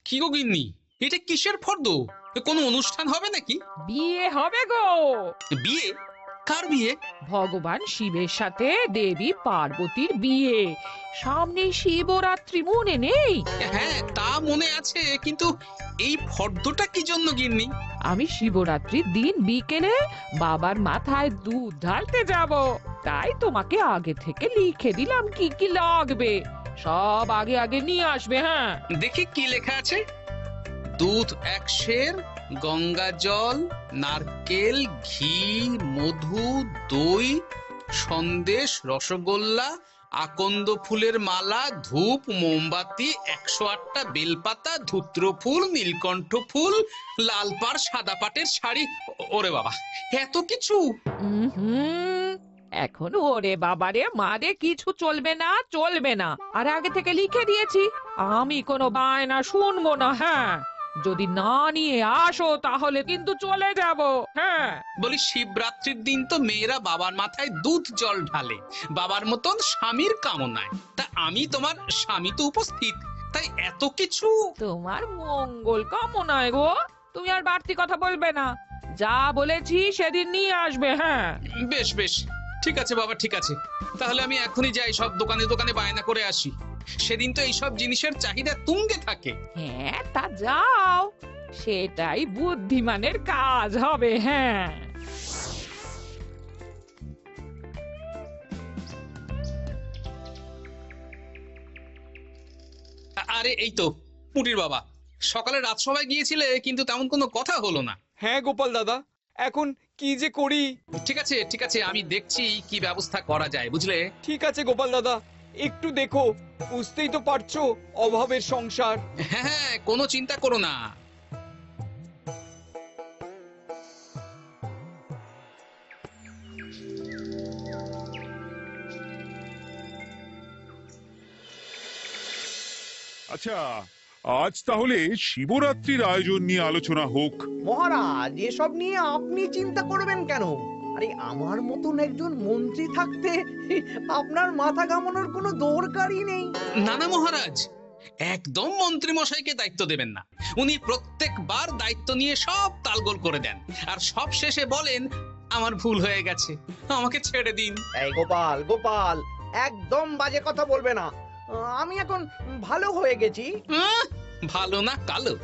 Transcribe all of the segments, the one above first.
কি গো গিন্নি, এটা কিসের ফর্দ? কোনো অনুষ্ঠান হবে নাকি? বিয়ে হবে গো। বিয়ে? কার বিয়ে? ভগবান শিবের সাথে দেবী পার্বতীর বিয়ে। সামনে শিবরাত্রি, মনে নেই? হ্যাঁ, তা মনে আছে, কিন্তু এই ফর্দটা কি জন্য গিন্নি? আমি শিবরাত্রির দিন বিকেলে বাবার মাথায় দুধ ঢালতে যাব, তাই তোমাকে আগে থেকে লিখে দিলাম কি কি লাগবে। সব আগে আগে নিয়ে আসবে। হ্যাঁ, দেখি কি লেখা আছে। দুধ 1 সের, গঙ্গা জল, নারকেল, ঘি, মধু, দই, সন্দেশ, রসগোল্লা, আকন্দ ফুলের মালা, ধূপ, মোমবাতি, 108টা বেলপাতা, ধূত্র ফুল, নীলকণ্ঠ ফুল, লাল পাড় সাদা পাটের শাড়ি। ওরে বাবা, এত কিছু! হুম, এখন ওরে বাবারে মারে কিছু চলবে না, চলবে না। আর আগে থেকে লিখে দিয়েছি, আমি কোনো বায়না শুনবো না। হ্যাঁ, যদি না নিয়ে আসো তাহলে কিন্তু চলে যাব। হ্যাঁ, বলি, শিবরাত্রির দিন তো মেয়েরা বাবার মাথায় দুধ জল ঢালে বাবার মতন স্বামীর কামনায়। তা আমি তোমার স্বামী তো উপস্থিত, তাই এত কিছু। তোমার মঙ্গল কামনায় গো। তুমি আর বাড়তি কথা বলবে না, যা বলেছি সেদিন নিয়ে আসবে। হ্যাঁ, বেশ বেশ, ঠিক আছে বাবা, ঠিক আছে। তাহলে আমি এখনই যাই, সব দোকানে দোকানে বায়না করে আসি। সেদিন তো এইসব জিনিসের চাহিদা তুঙ্গে থাকে। হ্যাঁ, তা যাও, সেটাই বুদ্ধিমানের কাজ হবে। হ্যাঁ, আরে এই তো পুটির বাবা, সকালে রাজসভায় গিয়েছিলে কিন্তু তেমন কোনো কথা হলো না। হ্যাঁ গোপাল দাদা, এখন কি যে করি। ঠিক আছে ঠিক আছে, আমি দেখছি কি ব্যবস্থা করা যায়, বুঝলে। ঠিক আছে গোপাল দাদা, একটু দেখো, বুঝতেই তো পারছো অভাবের সংসার। হ্যাঁ হ্যাঁ, কোনো চিন্তা করো না। আচ্ছা, আজ তাহলে শিবরাত্রির আয়োজন নিয়ে আলোচনা হোক। মহারাজ, এসব নিয়ে আপনি চিন্তা করবেন কেন? আরে আমার মতন একজন মন্ত্রী থাকতে আপনার মাথা ঘামানোর কোনো দরকারই নেই। না না মহারাজ, একদম মন্ত্রী মশাইকে দায়িত্ব দেবেন না। উনি প্রত্যেকবার দায়িত্ব নিয়ে সব তালগোল করে দেন, আর সব শেষে বলেন আমার ভুল হয়ে গেছে, আমাকে ছেড়ে দিন। এই গোপাল, গোপাল, একদম বাজে কথা বলবে না। আমি এখন ভালো হয়ে গেছি। ভালো না কালো?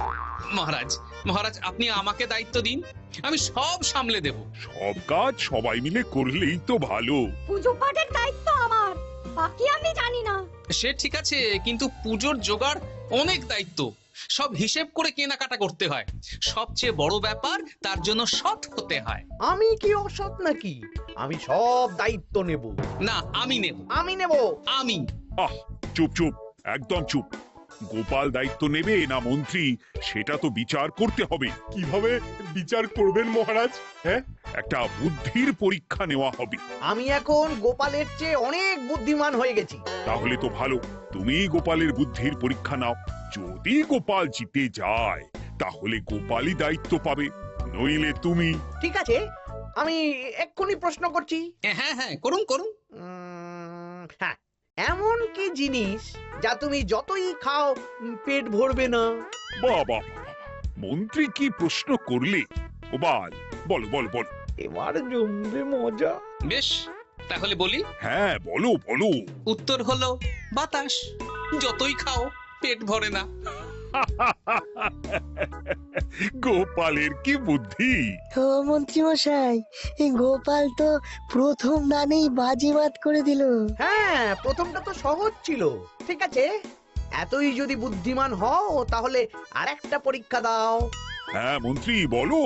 মহারাজ, মহারাজ আপনি আমাকে দায়িত্ব দিন, আমি সব সামলে দেব। সব কাজ সবাই মিলে করলেই তো ভালো। পুজো পাঠের দায়িত্ব আমার, বাকি আমি জানি না। সে ঠিক আছে, কিন্তু পুজোর জোগাড় অনেক দায়িত্ব, সব হিসেব করে কেনাকাটা করতে হয়। সবচেয়ে বড় ব্যাপার, তার জন্য সৎ হতে হয়। আমি কি অসৎ নাকি? আমি সব দায়িত্ব নেব। না, আমি নেব। আমি নেব। আমি। আহ, চুপ চুপ, একদম চুপ। গোপাল দায়িত্ব নেবে না মন্ত্রী, সেটা তো বিচার করতে হবে। কিভাবে বিচার করবেন মহারাজ? হ্যাঁ, একটা বুদ্ধির পরীক্ষা নেওয়া হবে। আমি এখন গোপালের চেয়ে অনেক বুদ্ধিমান হয়ে গেছি। তাহলে তো ভালো, তুমি গোপালের বুদ্ধির পরীক্ষা নাও। যদি গোপাল জিতে যায় তাহলে গোপালই দায়িত্ব পাবে, নইলে তুমি। ঠিক আছে, আমি এক্ষুনি প্রশ্ন করছি। হ্যাঁ হ্যাঁ, করুন করুন। হ্যাঁ, এমন কি জিনিস যা তুমি যতই খাও পেট ভরবে না? বাবা, মন্ত্রী কি প্রশ্ন করলে! গোপাল, বলো বলো বলো। এবার জমবে মজা। বেশ, তাহলে বলি। হ্যাঁ, বলো বলো। উত্তর হলো বাতাস, যতই খাও পেট ভরে না। গোপালের কি বুদ্ধি! ও মন্ত্রী মশাই, এই গোপাল তো প্রথম দানেই বাজিমাত করে দিল। হ্যাঁ, প্রথমটা তো সহজ ছিল। ঠিক আছে, এতই যদি বুদ্ধিমান হও তাহলে আরেকটা পরীক্ষা দাও। হ্যাঁ মন্ত্রী, বলো।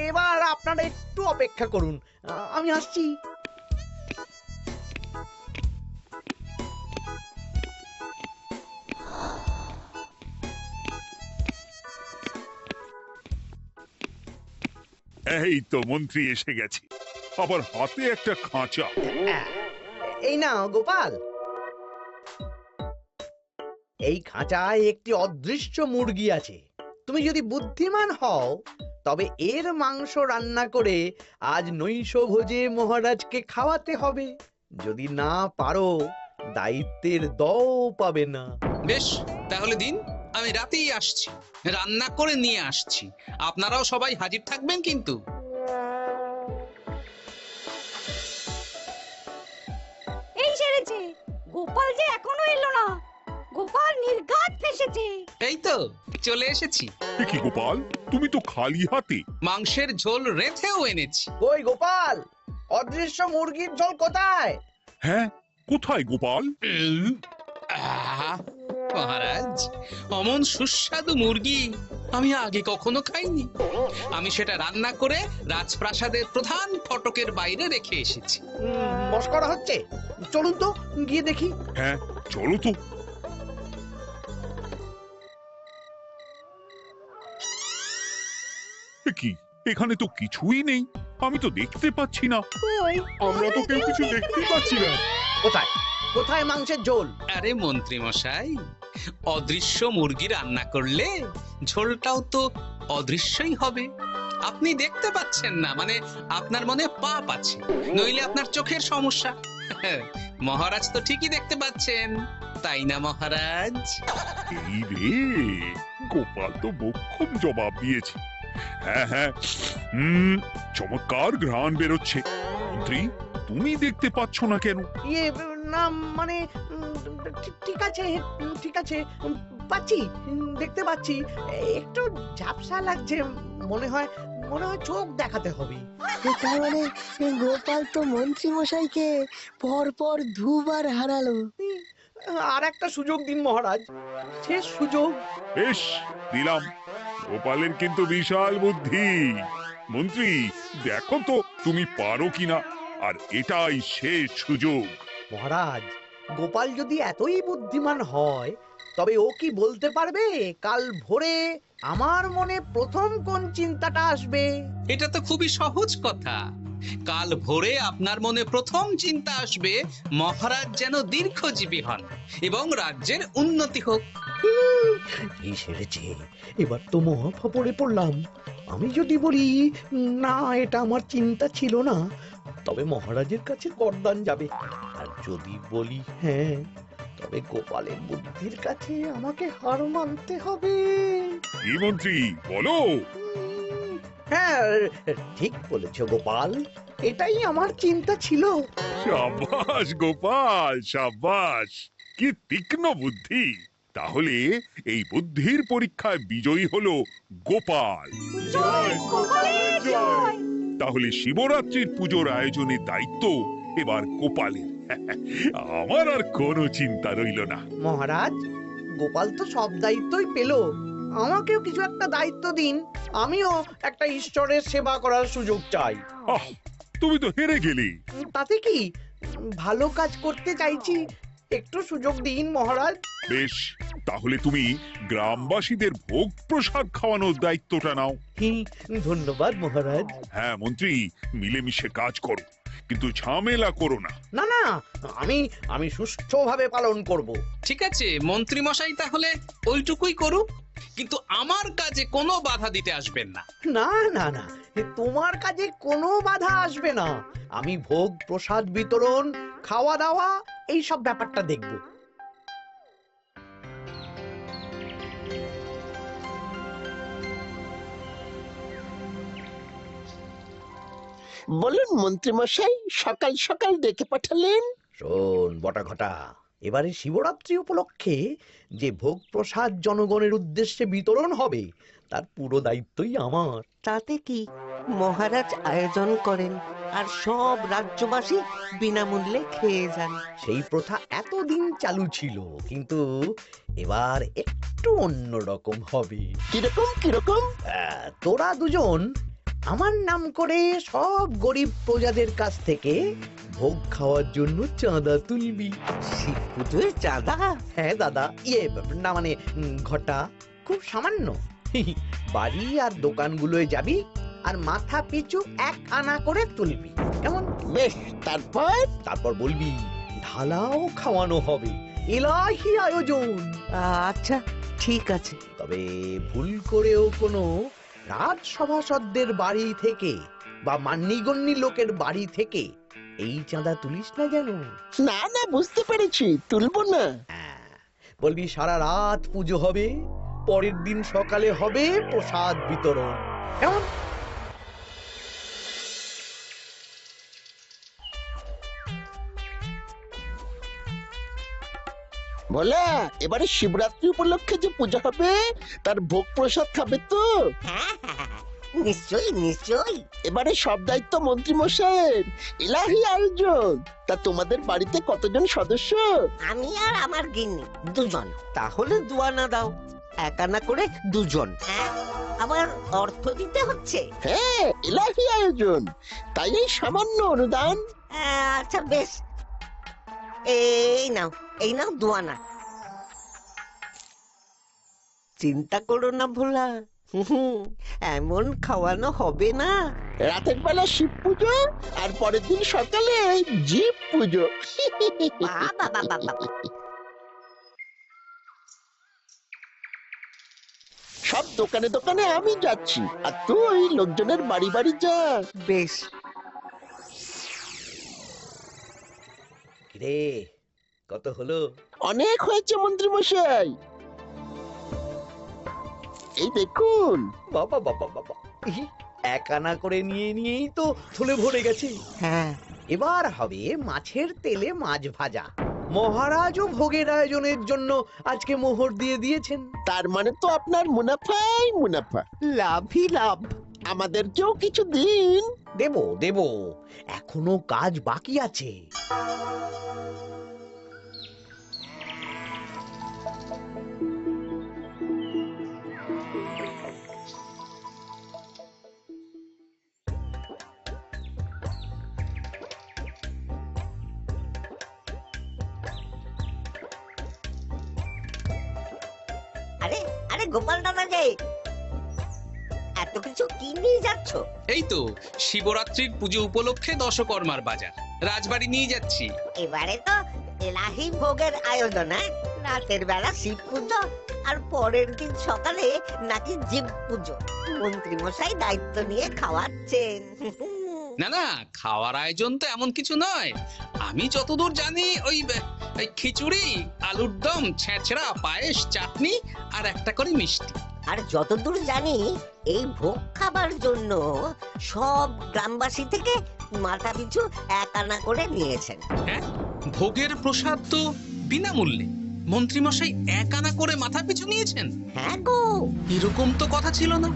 এবার আপনারা একটু অপেক্ষা করুন, আমি আসছি। এই তো মন্ত্রী এসে গেছে, আবার হাতে একটা খাঁচা। এই নাও গোপাল, এই খাঁচায় একটি অদৃশ্য মুরগি আছে। তুমি যদি বুদ্ধিমান হও তবে এর মাংস রান্না করে আজ নৈশভোজে মহারাজকে খাওয়াতে হবে। যদি না পারো, দায়িত্বের দও পাবে না। বেশ, তাহলে দিন, আমি রাতেই আসছি, রান্না করে নিয়ে আসছি। আপনারাও সবাই হাজির থাকবেন কিন্তু। এই সেরেছে, গোপাল যে এখনো এলো না। গোপাল নির্ঘাত ফেসেছে। এই তো চলে এসেছি, এ কি গোপাল, তুমি তো খালি হাতে। মাংসের ঝোল রেঁধেও এনেছি। কই গোপাল, অদৃশ্য মুরগির ঝোল কোথায়? হ্যাঁ, কোথায় গোপাল? আহ, মহারাজ, অমন সুস্বাদু মুরগি আমি আগে কখনো খাইনি। আমি সেটা রান্না করে রাজপ্রাসাদের প্রধান ফটকের বাইরে রেখে এসেছি। মস্করা হচ্ছে? চলুন তো গিয়ে দেখি। হ্যাঁ, চলো তো। এ কি, এখানে তো কিছুই নেই, আমি তো দেখতে পাচ্ছি না। কই, আমরা তো কেউ কিছু দেখতেই পাচ্ছি না। কোথায় কোথায় মাংসের ঝোল? আরে মন্ত্রী মশাই, অদৃশ্য মুরগি রান্না করলে ঝোলটাও তো অদৃশ্যই হবে। আপনি দেখতে পাচ্ছেন না, মানে আপনার মনে পাপ আছে, নইলে আপনার চোখের সমস্যা। মহারাজ তো ঠিকই দেখতে পাচ্ছেন, তাই না মহারাজ? এই রে, গোপাল তো মোক্ষম জবাব দিয়েছে। হ্যাঁ হ্যাঁ, চমৎকার ঘ্রাণ বেরোচ্ছে। মন্ত্রী, তুমি দেখতে পাচ্ছ না কেন? ইয়ে না, মানে ঠিক আছে, ঠিক আছে, পাচ্ছি, দেখতে পাচ্ছি। একটু ঝাপসা লাগছে, মনে হয় চোখ দেখাতে হবে। তার মানে গোপাল তো মন্ত্রী মশাইকে পর পর দুবার হারালো। আর একটা সুযোগ দিন মহারাজ, শেষ সুযোগ। বেশ, দিলাম। গোপালের কিন্তু বিশাল বুদ্ধি। মন্ত্রী, দেখো তো তুমি পারো কিনা, আর এটাই শেষ সুযোগ। মহারাজ, গোপাল যদি এতই বুদ্ধিমান হয়, তবে ও কি বলতে পারবে কাল ভোরে আমার মনে প্রথম কোন চিন্তাটা আসবে? এটা তো খুবই সহজ কথা। কাল ভোরে আপনার মনে প্রথম চিন্তা আসবে মহারাজ যেন দীর্ঘজীবী হন এবং রাজ্যের উন্নতি হোক। এই সেরেছে, এবার তো মহা ফাপড়ে পড়লাম। আমি যদি বলি না, এটা আমার চিন্তা ছিল না, তবে মহারাজের কাছে গর্দান যাবে। আর যদি বলি হ্যাঁ, তবে গোপালের বুদ্ধির কাছে আমাকে হার মানতে হবে। কি মন্ত্রী, বলো। হ্যাঁ, ঠিক বলেছ গোপাল, এটাই আমার চিন্তা ছিল। সাবাস গোপাল, সাবাস, কি তীক্ষ্ণ বুদ্ধি। তাহলে এই বুদ্ধির পরীক্ষায় বিজয়ী হলো গোপাল। জয় গোপালের জয়। তাহলে শিবরাত্রির পুজোর আয়োজনের দায়িত্ব এবার গোপালের। আমার আর কোনো চিন্তা রইল না। মহারাজ, গোপাল তো সব দায়িত্বই পেল, আমাকেও কিছু একটা দায়িত্ব দিন। আমিও একটা ঈশ্বরের সেবা করার সুযোগ চাই। আহ, তুমি তো হেরে গেলে। তাতে কি, ভালো কাজ করতে চাইছি, একটু সুযোগ দিন মহারাজ। বেশ, তাহলে তুমি গ্রামবাসীদের ভোগ প্রসাদ খাওয়ানোর দায়িত্বটা নাও। ধন্যবাদ মহারাজ। হ্যাঁ মন্ত্রী, মিলেমিশে কাজ করো, কিন্তু ঝামেলা করো না। না না, আমি সুষ্ঠুভাবে পালন করব। ঠিক আছে মন্ত্রী মশাই, তাহলে ওইটুকুই করুক, কিন্তু আমার কাজে কোনো বাধা দিতে আসবেন না। না না না, তোমার কাজে কোনো বাধা আসবে না। আমি ভোগ প্রসাদ বিতরণ, খাওয়া দাওয়া, এই সব ব্যাপারটা দেখব। বলুন মন্ত্রী মশাই, সকাল সকাল ডেকে পাঠালেন। শোন বটা ঘটা, এবারে শিবরাত্রি উপলক্ষে যে ভোগ প্রসাদ জনগণের উদ্দেশ্যে বিতরণ হবে, তার পুরো দায়িত্বই আমার। তাতে কি, মহারাজ আয়োজন করেন আর সব রাজ্যবাসী বিনামূল্যে খেয়ে যান। সেই প্রথা এতদিন চালু ছিল, কিন্তু এবার একটু অন্যরকম হবে। কিরকম কিরকম? তোরা দুজন আমার নাম করে সব গরিব প্রজাদের কাছ থেকে ভোগ খাওয়ার জন্য চাঁদা তুলবি। শিব পুজোয় চাঁদা? হ্যাঁ দাদা, না মানে ঘটা, খুব সামান্য। বাড়ি আর দোকানগুলোয় যাবি আর মাথা পিছু 1 আনা করে তুলবি, কেমন? বেশ, তারপর বলবি ঢালাও খাওয়ানো হবে, এলাহি আয়োজন। আচ্ছা ঠিক আছে। তবে ভুল করেও কোনো রাজসভাসদদের বাড়ি থেকে বা মান্যিগণ্যি লোকের বাড়ি থেকে এই চাঁদা তুলিস না যেন। না না, বুঝতে পেরেছি, তুলবো না। বলবি সারা রাত পুজো হবে, পরের দিন সকালে হবে প্রসাদ বিতরণ। কেমন? বলা, এবারে শিবরাত্রি উপলক্ষে যে পূজা হবে তার ভোগ প্রসাদ খাবে তো? নিশ্চয়ই নিশ্চয়ই। এবারে সব দায়িত্ব মন্ত্রী মশাইয়ের, এলাহি আয়োজন। তা তোমাদের বাড়িতে কতজন সদস্য? আমি আর আমার গিন্নি দুজন। তাহলে দুয়ানা দাও, এক আনা করে দুজন। আবার অর্থ দিতে হচ্ছে? হ্যাঁ, এলাহি আয়োজন, তাই এই সামান্য অনুদান। আচ্ছা বেশ, এই নাও দুয়ানা। চিন্তা করো না ভোলা, এমন খাওয়ানো হবে না। রাতের বেলা শিব পুজো আর পরের দিন সকালে জীব পুজো। সব দোকানে দোকানে আমি যাচ্ছি, আর তুই লোকজনের বাড়ি বাড়ি যা। বেশ। রে, কত হলো? অনেক হয়েছে মন্ত্রী মশাই, এই দেখুন। বাবা বাবা বাবা, এক আনা করে নিয়েই তো থলে ভরে গেছে। হ্যাঁ, এবার হবে মাছের তেলে মাছ ভাজা। মহারাজও ভোগের আয়োজনের জন্য আজকে মোহর দিয়ে দিয়েছেন। তার মানে তো আপনার মুনাফাই মুনাফা, লাভই লাভ। আমাদেরকেও কিছু দিন। দেব দেব, এখনো কাজ বাকি আছে। আরে আরে গোপাল দাদা যে, এত কিছু কি নিয়ে যাচ্ছ? এই তো শিবরাত্রির পুজো উপলক্ষে দশকর্মার বাজার রাজবাড়ি নিয়ে যাচ্ছি। এবারে তো এলাহি ভোগের আয়োজন। রাতের বেলা শিব পুজো আর পরের দিন সকালে নাকি জীব পুজো। মন্ত্রী মশাই দায়িত্ব নিয়ে খাওয়াচ্ছেন। না না, খাওয়ার আয়োজন তো এমন কিছু নয়। আমি যতদূর জানি ওই খিচুড়ি, আলুর দম, ছেঁচড়া, পায়েস, চাটনি আর একটা করে মিষ্টি। আর যতদূর জানি এই ভোগ খাবার জন্য সব গ্রামবাসী থেকে মাথা পিছু এক আনা করে নিয়েছেন। হ্যাঁ, ভোগের প্রসাদ তো বিনামূল্যে। মন্ত্রী মশাই এক আনা করে মাথা পিছু নিয়েছেন? হ্যাঁ গো, এরকম তো কথা ছিল না।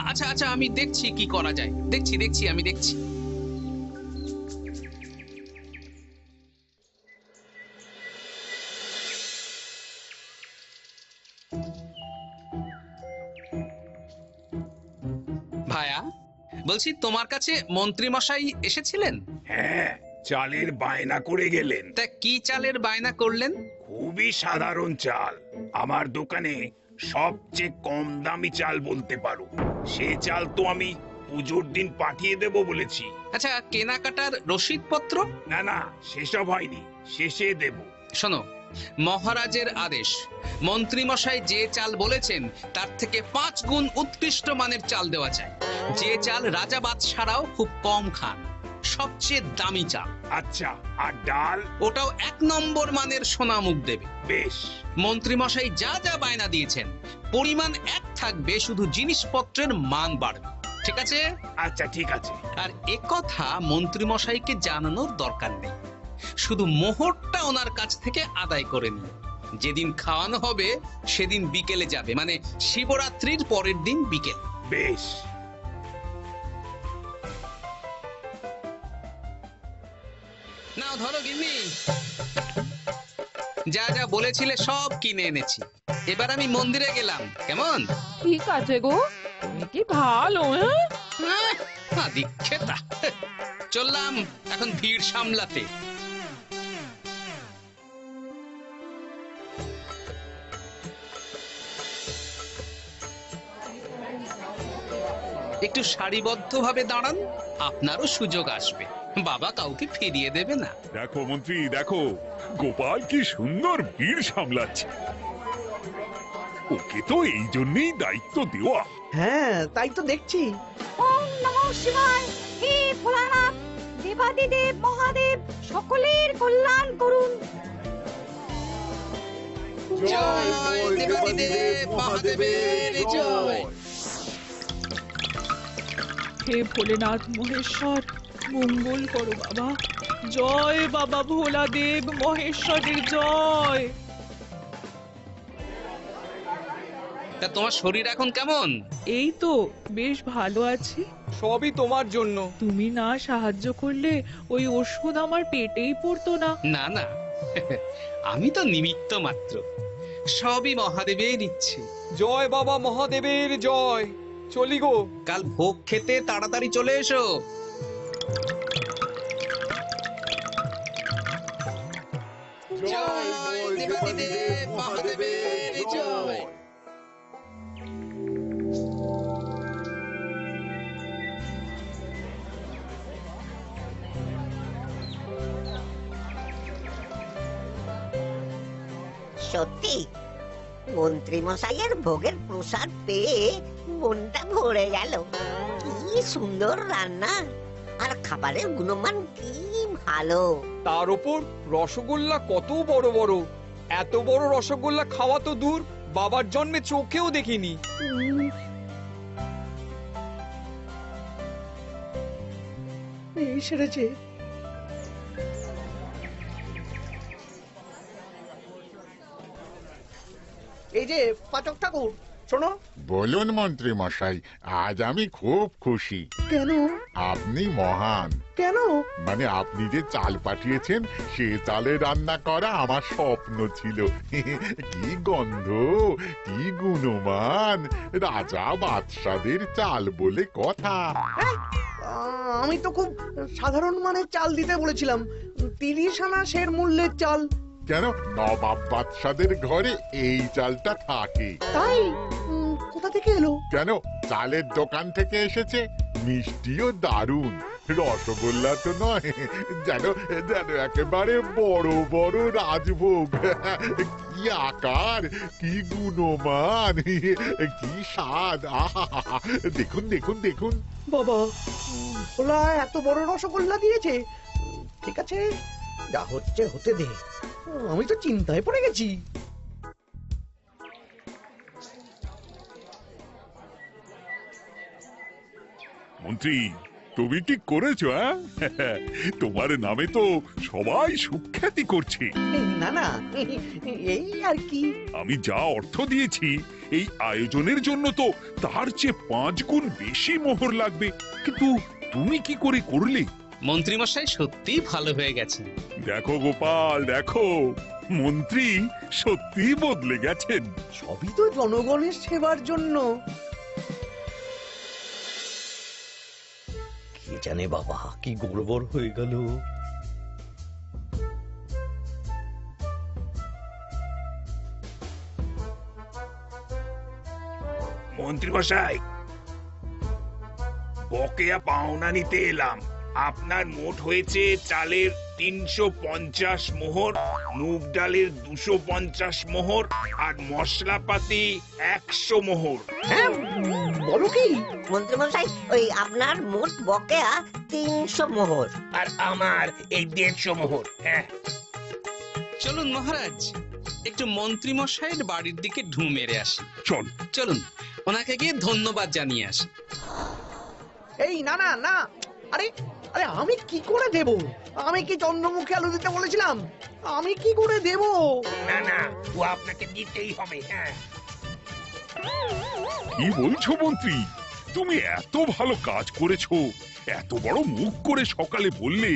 আচ্ছা আচ্ছা, আমি দেখছি কি করা যায়। দেখছি আমি দেখছি। ভায়া, বলছি তোমার কাছে মন্ত্রী মশাই এসেছিলেন? হ্যাঁ, চালের বায়না করে গেলেন। তা কি চালের বায়না করলেন? খুবই সাধারণ চাল, আমার দোকানে সবচেয়ে কম দামি চাল বলতে পারো। সে চাল তো আমি পুজোর দিন পাঠিয়ে দেব বলেছি। আচ্ছা, কেনাকাটার রসিদপত্র? না না, সেসব হয়নি, শেষে দেব। শোনো, মহারাজের আদেশ, মন্ত্রী মশাই যে চাল বলেছেন তার থেকে 5 গুণ উৎকৃষ্ট মানের চাল দেওয়া চাই। যে চাল রাজা বাদশারাও খুব কম খান, সবচেয়ে দামি চাল। আচ্ছা, আর ডাল? ওটাও 1 নম্বর মানের সোনা মুখ দেবে। বেশ। মন্ত্রী মশাই যা যা বায়না দিয়েছেন পরিমাণ এক থাকবে, শুধু জিনিসপত্রের মান বাড়বে। ঠিক আছে? আচ্ছা ঠিক আছে। আর একথা মন্ত্রী মশাইকে জানানোর দরকার নেই, শুধু মোহরটা ওনার কাছ থেকে আদায় করে নিন। যেদিন খাওয়ানো হবে সেদিন বিকেলে যাবে, মানে শিবরাত্রির পরের দিন বিকেল। বেশ। নাও ধরো গিন্নি, যা যা বলেছিলে সব কিনে এনেছি। এবার আমি মন্দিরে গেলাম, কেমন? ঠিক আছে গো, তুমি কি ভালো। দীক্ষেতা, চললাম এখন ভিড় সামলাতে। একটু সারিবদ্ধভাবে দাঁড়ান, আপনারও সুযোগ আসবে। বাবা কাউকে ফিরিয়ে দেবে না। দেখো মন্ত্রী, দেখো গোপাল কি সুন্দর ভিড় সামলাচ্ছে। ওকে তো এই জন্যই দায়িত্ব দেওয়া। হ্যাঁ, তাই তো দেখছি। ওম নমঃ শিবায়। হে ভোলানাথ, দেবাদিদেব মহাদেব সকলের কল্যাণ করুন। জয় দেবাদিদেব মহাদেবের জয়। হে ভোলেনাথ মহেশ্বর, মঙ্গল করো বাবা। জয় বাবা ভোলাদেব মহেশ্বরের জয়। তা তোমার শরীর এখন কেমন? এই তো বেশ ভালো আছি। সবই তোমার জন্য। তুমি না সাহায্য করলে ওই ওষুধ আমার পেটেই পড়তো না। না না, আমি তো নিমিত্ত মাত্র, সবই মহাদেবের ইচ্ছে। জয় বাবা মহাদেবের জয়। চলি গো। কাল ভোগ খেতে তাড়াতাড়ি চলে এসো। জয় দেবাদিদেব মহাদেবের জয়। সত্যি মন্ত্রী মশাইয়ের ভোগের প্রসাদ পেয়ে মনটা ভরে গেল। কি সুন্দর রান্না, আর খাবারের গুণমান কি ভালো। তার উপর রসগোল্লা কত বড় বড়। এত বড় রসগোল্লা খাওয়া তো দূর, বাবার জন্মে চোখেও দেখিনি। এই সেরেছে। এই যে পাচক ঠাকুর, শোনো। বলুন মন্ত্রী মশাই, আজ আমি খুব খুশি। কেন? আপনি মহান। কেন? মানে আপনি যে চাল পাঠিয়েছেন সে চালে রান্না করা আমার স্বপ্ন ছিল। কি গন্ধ, কি গুণমান, রাজা বাদশাদের চাল বলে কথা। আমি তো খুব সাধারণ মানের চাল দিতে বলেছিলাম, 30 আনা সের মূল্যের চাল। কেন, নবাব বাদশাদের ঘরে এই চালটা থাকে। তাই? কোথা থেকে এলো? কেন, চালের দোকান থেকে এসেছে। মিষ্টিও দারুণ, রসগোল্লা তো নয়, যেন যেন একেবারে বড় বড় রাজভোগ। কি আকার, কি গুণমান, কি স্বাদ। আহা, দেখুন দেখুন দেখুন। বাবা, ভোলা এত বড় রসগোল্লা দিয়েছে। ঠিক আছে, যা হচ্ছে হতে দে। আমি তো চিন্তায় পড়ে গেছি। মন্ত্রী, তুমি কি করেছো? তোমার নামে তো সবাই সুখ্যাতি করছে। না না, এই আর কি। আমি যা অর্থ দিয়েছি এই আয়োজনের জন্য তো তার চেয়ে 5 গুণ বেশি মোহর লাগবে, কিন্তু তুমি কি করে করলে? মন্ত্রী মশাই সত্যি ভালো হয়ে গেছেন। দেখো গোপাল, দেখো মন্ত্রী সত্যি বদলে গেছেন। সবই তো জনগণের সেবার জন্য। কি জানে বাবা, কি গড়বড় হয়ে গেল। মন্ত্রী মশাই, বকেয়া পাওনা নিতে এলাম। আপনার মোট হয়েছে চালের 350 মোহর, মুগ ডালের 250 মোহর, আর মশলাপাতি 100 মোহর। বলো কি? মন্ত্রী মশাই, ওই আপনার মোট বকেয়া 300 মোহর। আর আমার এই 150 মোহর। হ্যাঁ, চলুন মহারাজ, একটু মন্ত্রী মশাইয়ের বাড়ির দিকে ঢু মেরে আসি। চল। চলুন, ওনাকে গিয়ে ধন্যবাদ জানিয়ে আসি। এই না না না, আরে আরে আমি কি করে দেব? আমি কি চন্দ্রমুখী আলু দিতে বলেছিলাম? আমি কি করে দেব? না না, ও আপনাকে দিতেই হবে। হ্যাঁ, কি বলছো মন্ত্রী? তুমি এত ভালো কাজ করেছো, এত বড় মুখ করে সকালে বললে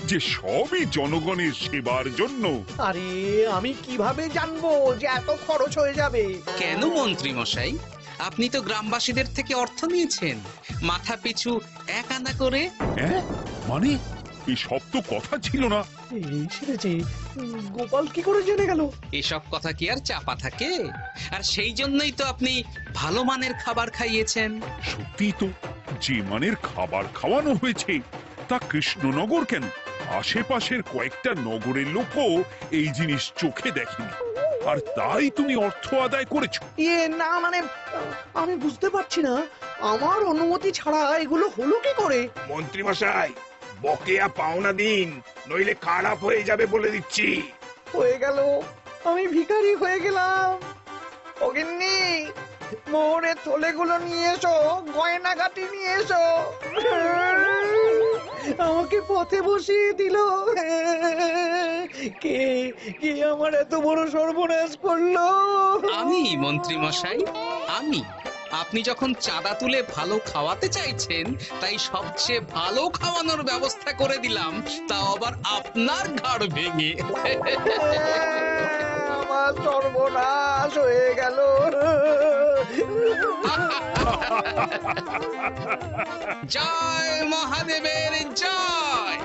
যে সবই জনগণের সেবার জন্য। আরে আমি কিভাবে জানবো যে এত খরচ হয়ে যাবে? কেন মন্ত্রী মশাই, আপনি তো গ্রামবাসীদের থেকে অর্থ নিয়েছেন, মাথা পিছু 1 আনা করে। মানে এই সব তো কথা ছিল না। এই সেরেছে, গোপাল কি করে জেনে গেল? এসব কথা কি আর চাপা থাকে? আর সেই জন্যই তো আপনি ভালো মানের খাবার খাইয়েছেন। সত্যি তো, যে মানের খাবার খাওয়ানো হয়েছে তা কৃষ্ণনগর কেন, আশেপাশের কয়েকটা নগরের লোকও এই জিনিস চোখে দেখেনি, আর তাই তুমি অর্থ আদায় করেছো। না মানে, আমি বুঝতে পারছি না, আমার অনুমতি ছাড়া এগুলো হলো কি করে? মন্ত্রী মশাই, বকেয়া পাওনা দিন, নইলে খারাপ হয়ে যাবে বলে দিচ্ছি। হয়ে গেল, আমি ভিখারি হয়ে গেলাম। অগিন্নি, মোহরের থলেগুলো নিয়ে এসো, গয়নাগাটি নিয়ে এসো। আমাকে পথে বসিয়ে দিল। কে কে আমার এত বড় সর্বনাশ করলো? আমি মন্ত্রী মশাই, আমি। আপনি যখন চাঁদা তুলে ভালো খাওয়াতে চাইছেন, তাই সবচেয়ে ভালো খাওয়ানোর ব্যবস্থা করে দিলাম, তাও আবার আপনার ঘাড় ভেঙে। আমার সর্বনাশ হয়ে গেল। জয় মহাদেবের জয়।